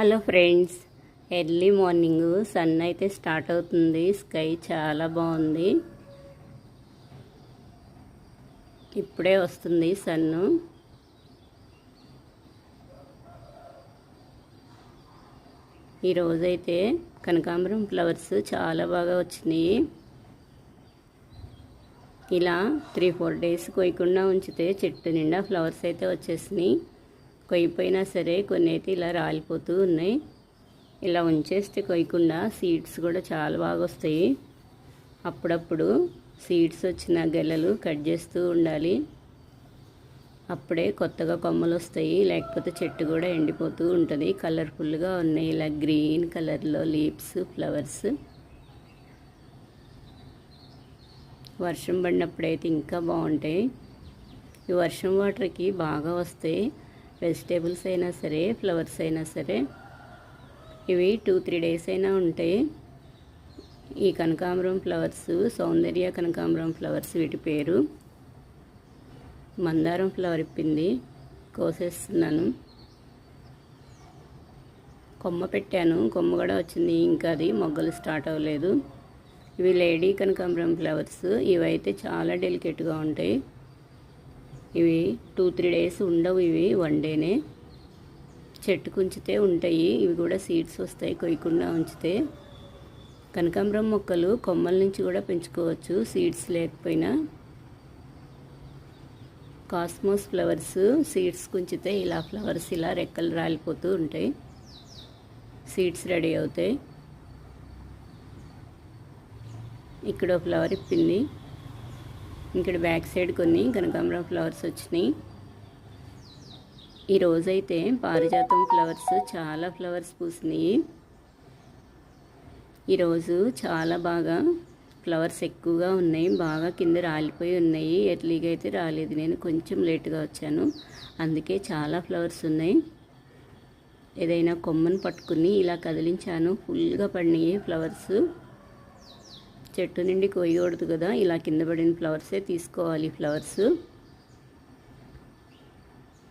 Hello friends, early morning sun అయితే start అవుతుంది. Sky చాలా బాగుంది. ఇప్పుడే వస్తుంది సన్ను. ఈరోజైతే కనకాంబరం ఫ్లవర్స్ చాలా బాగా వచ్చినాయి. ఇలా 3-4 డేస్ కొయ్యకుండా ఉంచితే చెట్టు నిండా ఫ్లవర్స్ అయితే వచ్చేసినాయి. కొయ్యిపోయినా సరే కొన్ని అయితే ఇలా రాలిపోతూ ఉన్నాయి. ఇలా ఉంచేస్తే కొయ్యకుండా సీడ్స్ కూడా చాలా బాగా వస్తాయి. అప్పుడప్పుడు సీడ్స్ వచ్చిన గెలలు కట్ చేస్తూ ఉండాలి. అప్పుడే కొత్తగా కొమ్మలు వస్తాయి, లేకపోతే చెట్టు కూడా ఎండిపోతూ ఉంటుంది. కలర్ఫుల్గా ఉన్నాయి ఇలా గ్రీన్ కలర్లో లీవ్స్, ఫ్లవర్స్. వర్షం పడినప్పుడైతే ఇంకా బాగుంటాయి. ఈ వర్షం వాటర్కి బాగా వస్తాయి. వెజిటేబుల్స్ అయినా సరే, ఫ్లవర్స్ అయినా సరే. ఇవి 2-3 డేస్ అయినా ఉంటాయి. ఈ కనకాంబరం ఫ్లవర్స్ సౌందర్య కనకాంబరం ఫ్లవర్స్ వీటి పేరు. మందారం ఫ్లవర్ ఇప్పింది, కోసేస్తున్నాను. కొమ్మ పెట్టాను, కొమ్మ కూడా వచ్చింది. ఇంకా అది మొగ్గలు స్టార్ట్ అవ్వలేదు. ఇవి లేడీ కనకాంబరం ఫ్లవర్స్. ఇవైతే చాలా డెలికేట్గా ఉంటాయి. ఇవి 2-3 డేస్ ఉండవు. ఇవి 1 డేనే చెట్టుకు ఉంచితే ఉంటాయి. ఇవి కూడా సీడ్స్ వస్తాయి కొయ్యకుండా ఉంచితే. కనకాంబరం మొక్కలు కొమ్మల నుంచి కూడా పెంచుకోవచ్చు సీడ్స్ లేకపోయినా. కాస్మోస్ ఫ్లవర్స్ సీడ్స్ ఉంచితే ఇలా ఫ్లవర్స్ ఇలా రెక్కలు రాలిపోతూ ఉంటాయి. సీడ్స్ రెడీ అవుతాయి. ఇక్కడ ఫ్లవర్ ఇప్పింది. ఇక్కడ బ్యాక్ సైడ్ కొన్ని కనకాంబరం ఫ్లవర్స్ వచ్చినాయి. ఈరోజైతే పారిజాతం ఫ్లవర్స్ చాలా ఫ్లవర్స్ పూసినాయి. ఈరోజు చాలా బాగా ఫ్లవర్స్ ఎక్కువగా ఉన్నాయి. బాగా కింద రాలిపోయి ఉన్నాయి. ఎర్లీగా అయితే రాలేదు, నేను కొంచెం లేటుగా వచ్చాను, అందుకే చాలా ఫ్లవర్స్ ఉన్నాయి. ఏదైనా కొమ్మను పట్టుకుని ఇలా కదిలించాను, ఫుల్గా పడినాయి ఫ్లవర్స్. చెట్టు నుండి కొయ్యకూడదు కదా, ఇలా కింద పడిన ఫ్లవర్సే తీసుకోవాలి. ఫ్లవర్స్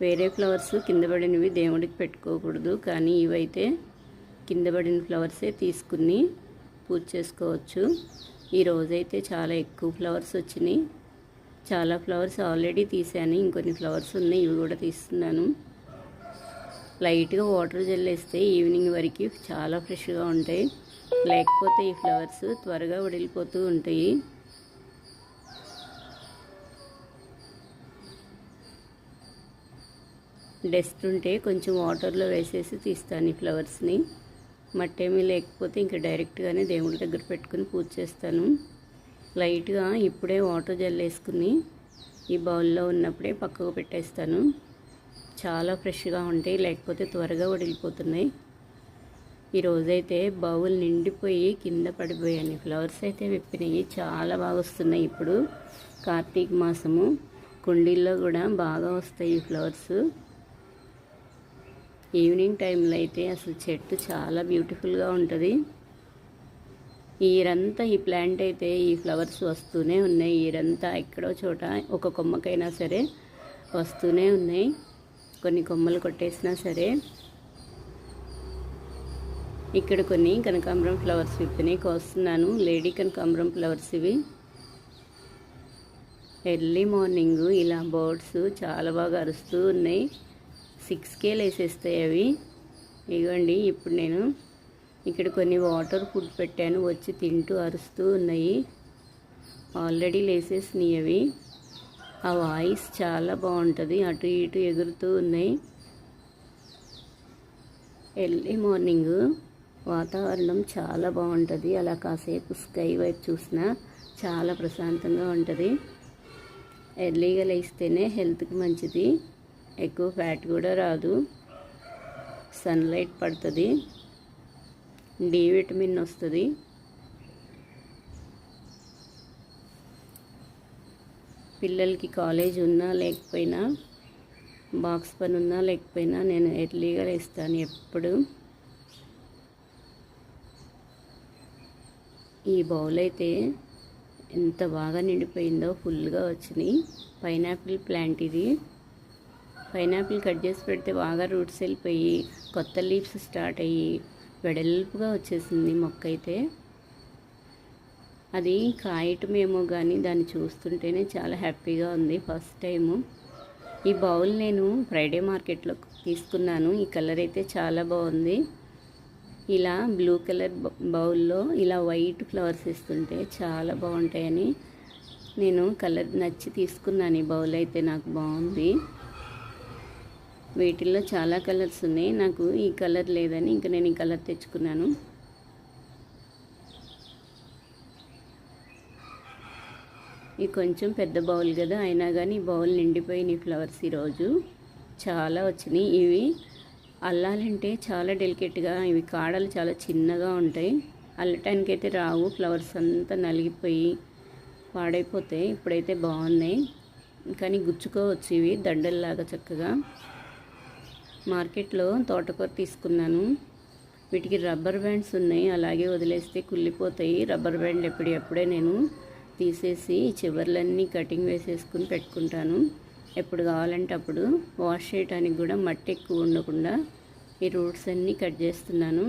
వేరే ఫ్లవర్స్ కింద పడినవి దేవుడికి పెట్టుకోకూడదు, కానీ ఇవైతే కింద పడిన ఫ్లవర్సే తీసుకుని పూజ చేసుకోవచ్చు. ఈరోజైతే చాలా ఎక్కువ ఫ్లవర్స్ వచ్చినాయి. చాలా ఫ్లవర్స్ ఆల్రెడీ తీసాను, ఇంకొన్ని ఫ్లవర్స్ ఉన్నాయి, ఇవి కూడా తీస్తున్నాను. లైట్గా వాటర్ జల్లేస్తే ఈవినింగ్ వరకు చాలా ఫ్రెష్గా ఉంటాయి. లేకపోతే ఈ ఫ్లవర్స్ త్వరగా వడిలిపోతూ ఉంటాయి. డస్ట్ ఉంటే కొంచెం వాటర్లో వేసేసి తీస్తాను ఈ ఫ్లవర్స్ని. మట్టేమీ లేకపోతే ఇంకా డైరెక్ట్గానే దేవుడి దగ్గర పెట్టుకుని పూజ చేస్తాను. లైట్గా ఇప్పుడే వాటర్ జల్లేసుకుని ఈ బౌల్లో ఉన్నప్పుడే పక్కకు పెట్టేస్తాను. చాలా ఫ్రెష్గా ఉంటాయి, లేకపోతే త్వరగా వడిలిపోతున్నాయి. ఈరోజైతే బౌల్ నిండిపోయి కింద పడిపోయాయి. ఫ్లవర్స్ అయితే విప్పినాయి, చాలా బాగా వస్తున్నాయి. ఇప్పుడు కార్తీక మాసము, కుండీల్లో కూడా బాగా వస్తాయి ఈ ఫ్లవర్స్. ఈవినింగ్ టైంలో అయితే అసలు చెట్టు చాలా బ్యూటిఫుల్గా ఉంటుంది. ఈరంతా ఈ ప్లాంట్ అయితే ఈ ఫ్లవర్స్ వస్తూనే ఉన్నాయి. ఈరంతా ఎక్కడో చోట ఒక కొమ్మకైనా సరే వస్తూనే ఉన్నాయి. కొన్ని కొమ్మలు కొట్టేసినా సరే. ఇక్కడ కొన్ని కనకాంబరం ఫ్లవర్స్ విప్పినాయి, కోస్తున్నాను. లేడీ కనకాంబరం ఫ్లవర్స్ ఇవి. ఎర్లీ మార్నింగ్ ఇలా బర్డ్స్ చాలా బాగా అరుస్తూ ఉన్నాయి. 6కే లేసేస్తాయి అవి. ఇవ్వండి, ఇప్పుడు నేను ఇక్కడ కొన్ని వాటర్ ఫుడ్ పెట్టాను, వచ్చి తింటూ అరుస్తూ ఉన్నాయి. ఆల్రెడీ లేసేసినాయి అవి. ఆ వాయిస్ చాలా బాగుంటుంది, అటు ఇటు ఎగురుతూ ఉన్నాయి. ఎర్లీ మార్నింగ్ వాతావరణం చాలా బాగుంటుంది. అలా కాసేపు స్కై వైపు చూసినా చాలా ప్రశాంతంగా ఉంటుంది. ఎర్లీగా లేస్తేనే హెల్త్కి మంచిది. ఎక్కువ ఫ్యాట్ కూడా రాదు. సన్లైట్ పడుతుంది, డి విటమిన్ వస్తుంది. పిల్లలకి కాలేజ్ ఉన్నా లేకపోయినా, బాక్స్ పని ఉన్నా లేకపోయినా నేను ఎర్లీగా లేస్తాను ఎప్పుడు. ఈ బౌల్ అయితే ఎంత బాగా నిండిపోయిందో, ఫుల్గా వచ్చినాయి. పైనాపిల్ ప్లాంట్ ఇది. పైనాపిల్ కట్ చేసి పెడితే బాగా రూట్స్ వెళ్ళిపోయి కొత్త లీవ్స్ స్టార్ట్ అయ్యి వెడల్పుగా వచ్చేసింది మొక్క అయితే. అది కాయటమేమో కానీ దాన్ని చూస్తుంటేనే చాలా హ్యాపీగా ఉంది. ఫస్ట్ టైము ఈ బౌల్ నేను ఫ్రైడే మార్కెట్లో తీసుకున్నాను. ఈ కలర్ అయితే చాలా బాగుంది. ఇలా బ్లూ కలర్ బౌల్లో ఇలా వైట్ ఫ్లవర్స్ ఇస్తుంటే చాలా బాగుంటాయని నేను కలర్ నచ్చి తీసుకున్నాను. ఈ బౌల్ అయితే నాకు బాగుంది. వీటిల్లో చాలా కలర్స్ ఉన్నాయి. నాకు ఈ కలర్ లేదని ఇంకా నేను ఈ కలర్ తెచ్చుకున్నాను. ఇది కొంచెం పెద్ద బౌల్ కదా, అయినా కానీ ఈ బౌల్ నిండిపోయినాయి ఫ్లవర్స్. ఈరోజు చాలా వచ్చినాయి. ఇవి అల్లాలంటే చాలా డెలికేట్గా, ఇవి కాడలు చాలా చిన్నగా ఉంటాయి. అల్లటానికైతే రావు, ఫ్లవర్స్ అంతా నలిగిపోయి పాడైపోతాయి. ఇప్పుడైతే బాగున్నాయి, కానీ గుచ్చుకోవచ్చు ఇవి దండల్లాగా చక్కగా. మార్కెట్లో తోటకూర తీసుకున్నాను. వీటికి రబ్బర్ బ్యాండ్స్ ఉన్నాయి, అలాగే వదిలేస్తే కుళ్ళిపోతాయి. రబ్బర్ బ్యాండ్ ఎప్పుడే నేను తీసేసి చివర్లన్నీ కటింగ్ వేసేసుకుని పెట్టుకుంటాను. ఎప్పుడు కావాలంటే అప్పుడు వాష్ చేయడానికి కూడా మట్టి ఎక్కువ ఉండకుండా ఈ రూట్స్ అన్నీ కట్ చేస్తున్నాను.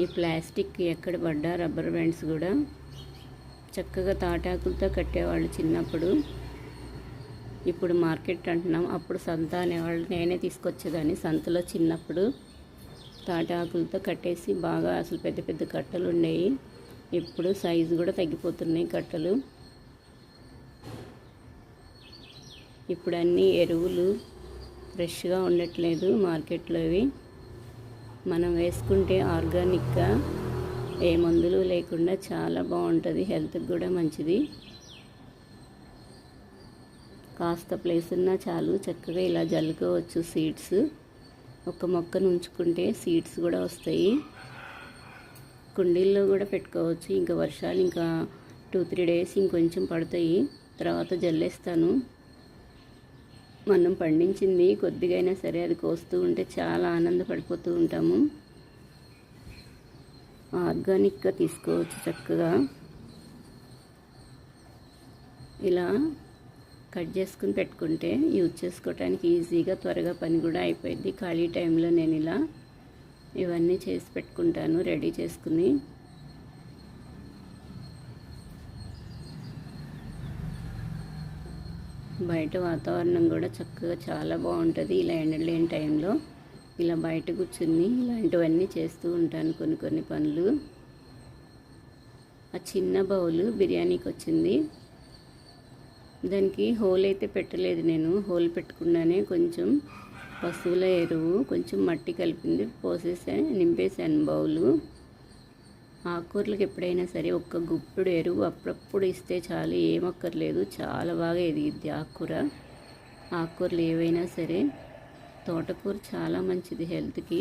ఈ ప్లాస్టిక్ ఎక్కడ పడ్డా రబ్బర్ బ్యాండ్స్ కూడా చక్కగా తాటాకులతో కట్టేవాళ్ళు చిన్నప్పుడు. ఇప్పుడు మార్కెట్ అంటున్నాం, అప్పుడు సంత అనేవాళ్ళు. నేనే తీసుకొచ్చేదాన్ని సంతలో చిన్నప్పుడు. తాటాకులతో కట్టేసి బాగా అసలు పెద్ద పెద్ద కట్టలు ఉండేవి. ఇప్పుడు సైజు కూడా తగ్గిపోతున్నాయి కట్టలు. ఇప్పుడు అన్నీ ఎరువులు ఫ్రెష్గా ఉండట్లేదు మార్కెట్లో. ఇవి మనం వేసుకుంటే ఆర్గానిక్గా ఏ మందులు లేకుండా చాలా బాగుంటుంది, హెల్త్కి కూడా మంచిది. కాస్త ప్లేస్ ఉన్నా చాలు, చక్కగా ఇలా జల్లుకోవచ్చు సీడ్స్. ఒక మొక్కను ఉంచుకుంటే సీడ్స్ కూడా వస్తాయి. కుండీల్లో కూడా పెట్టుకోవచ్చు. ఇంకా వర్షాలు ఇంకా 2-3 డేస్ ఇంకొంచెం పడతాయి, తర్వాత జల్లేస్తాను. మనం పండించింది కొద్దిగా అయినా సరే అది కోస్తూ ఉంటే చాలా ఆనందపడిపోతూ ఉంటాము. ఆర్గానిక్గా తీసుకోవచ్చు చక్కగా. ఇలా కట్ చేసుకుని పెట్టుకుంటే యూజ్ చేసుకోవటానికి ఈజీగా త్వరగా పని కూడా అయిపోయింది. ఖాళీ టైంలో నేను ఇలా ఇవన్నీ చేసి పెట్టుకుంటాను రెడీ చేసుకుని. బయట వాతావరణం కూడా చక్కగా చాలా బాగుంటుంది. ఇలా ఎండలేని టైంలో ఇలా బయట కూర్చుని ఇలాంటివన్నీ చేస్తూ ఉంటాను కొన్ని పనులు. ఆ చిన్న బౌలు బిర్యానీకి వచ్చింది. దానికి హోల్ అయితే పెట్టలేదు నేను. హోల్ పెట్టకుండానే కొంచెం పశువుల ఎరువు, కొంచెం మట్టి కలిపింది పోసేసాను, నింపేసాను బౌలు. ఆకుకూరలకు ఎప్పుడైనా సరే ఒక్క గుప్పుడు ఎరువు అప్పుడప్పుడు ఇస్తే చాలు, ఏమక్కర్లేదు, చాలా బాగా ఎదిగిద్ది ఆకుకూర. ఆకుకూరలు ఏవైనా సరే. తోటకూర చాలా మంచిది హెల్త్కి.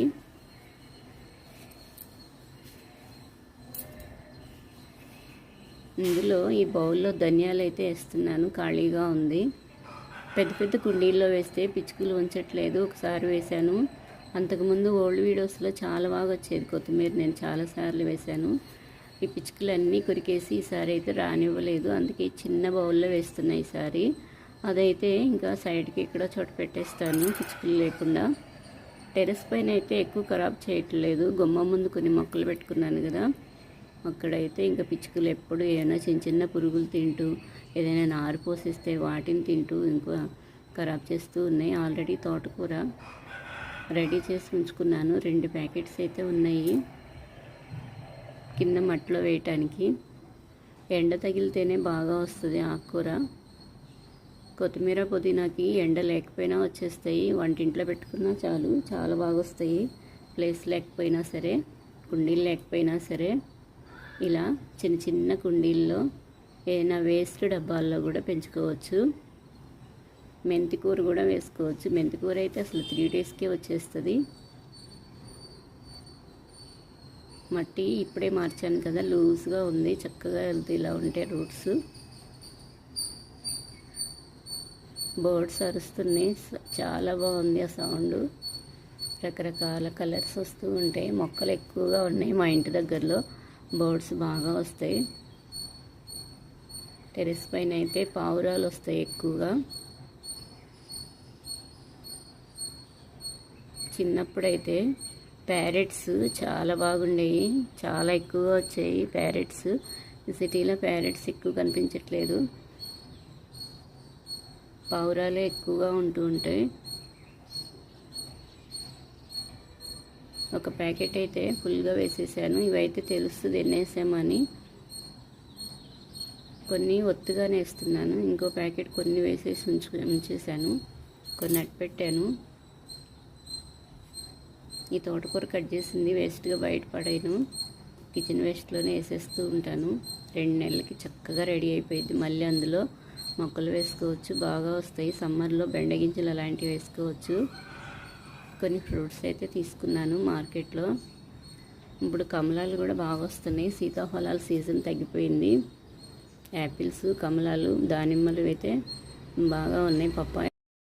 ఇందులో ఈ బౌల్లో ధనియాలు అయితే వేస్తున్నాను, ఖాళీగా ఉంది. పెద్ద పెద్ద కుండీల్లో వేస్తే పిచ్చుకలు ఉంచట్లేదు. ఒకసారి వేశాను, అంతకుముందు ఓల్డ్ వీడియోస్లో చాలా బాగా వచ్చేది కొత్తిమీర. నేను చాలాసార్లు వేశాను. ఈ పిచ్చుకలన్నీ కొరికేసి ఈసారి అయితే రానివ్వలేదు, అందుకే చిన్న బౌల్లో వేస్తున్నాయి ఈసారి. అదైతే ఇంకా సైడ్కి ఇక్కడ చోట పెట్టేస్తాను పిచ్చుకలు లేకుండా. టెర్రస్ పైన అయితే ఎక్కువ ఖరాబ్ చేయట్లేదు. గుమ్మం ముందు కొన్ని మొక్కలు పెట్టుకున్నాను కదా, అక్కడైతే ఇంకా పిచ్చుకలు ఎప్పుడు ఏమైనా చిన్న పురుగులు తింటూ, ఏదైనా నారు పోసిస్తే వాటిని తింటూ ఇంకా ఖరాబ్ చేస్తూ ఉన్నాయి. ఆల్రెడీ తోటకూర రెడీ చేసి ఉంచుకున్నాను. 2 ప్యాకెట్స్ అయితే ఉన్నాయి కింద మట్టిలో వేయటానికి. ఎండ తగిలితేనే బాగా వస్తుంది ఆకుకూర. కొత్తిమీర పుదీనాకి ఎండ లేకపోయినా వచ్చేస్తాయి, వంటింట్లో పెట్టుకున్నా చాలు, చాలా బాగా వస్తాయి. ప్లేస్ లేకపోయినా సరే, కుండీలు లేకపోయినా సరే, ఇలా చిన్న కుండీల్లో ఏదైనా వేస్ట్ డబ్బాల్లో కూడా పెంచుకోవచ్చు. మెంతికూర కూడా వేసుకోవచ్చు. మెంతికూర అయితే అసలు 3 డేస్కే వచ్చేస్తుంది. మట్టి ఇప్పుడే మార్చాను కదా, లూజ్గా ఉంది, చక్కగా వెళ్తే ఇలా ఉంటే రూట్స్. బర్డ్స్ అరుస్తున్నాయి, చాలా బాగుంది ఆ సౌండ్. రకరకాల కలర్స్ వస్తూ ఉంటాయి. మొక్కలు ఎక్కువగా ఉన్నాయి మా ఇంటి దగ్గరలో, బర్డ్స్ బాగా వస్తాయి. టెర్రస్ పైన అయితే పావురాలు వస్తాయి ఎక్కువగా. చిన్నప్పుడైతే ప్యారెట్స్ చాలా బాగుండేవి, చాలా ఎక్కువగా వచ్చాయి ప్యారెట్స్. ఈ సిటీలో ప్యారెట్స్ ఎక్కువ కనిపించట్లేదు, పావురాలే ఎక్కువగా ఉంటూ ఉంటాయి. ఒక ప్యాకెట్ అయితే ఫుల్గా వేసేసాను. ఇవైతే తెలుస్తుంది ఎన్ని వేసామని. కొన్ని ఒత్తుగానే వేస్తున్నాను, ఇంకో ప్యాకెట్ కొన్ని వేసేసి ఉంచేసాను, కొన్ని అట్పెట్టాను. ఈ తోటకూర కట్ చేసింది వేస్ట్గా బయట పడేను, కిచెన్ వేస్ట్లోనే వేసేస్తూ ఉంటాను. 2 నెలలకి చక్కగా రెడీ అయిపోయింది. మళ్ళీ అందులో మొక్కలు వేసుకోవచ్చు, బాగా వస్తాయి. సమ్మర్లో బెండగింజలు అలాంటివి వేసుకోవచ్చు. కొన్ని ఫ్రూట్స్ అయితే తీసుకున్నాను మార్కెట్లో. ఇప్పుడు కమలాలు కూడా బాగా వస్తున్నాయి. సీతాఫలాల సీజన్ తగ్గిపోయింది. యాపిల్స్, కమలాలు, దానిమ్మలు అయితే బాగా ఉన్నాయి. పప్పాయ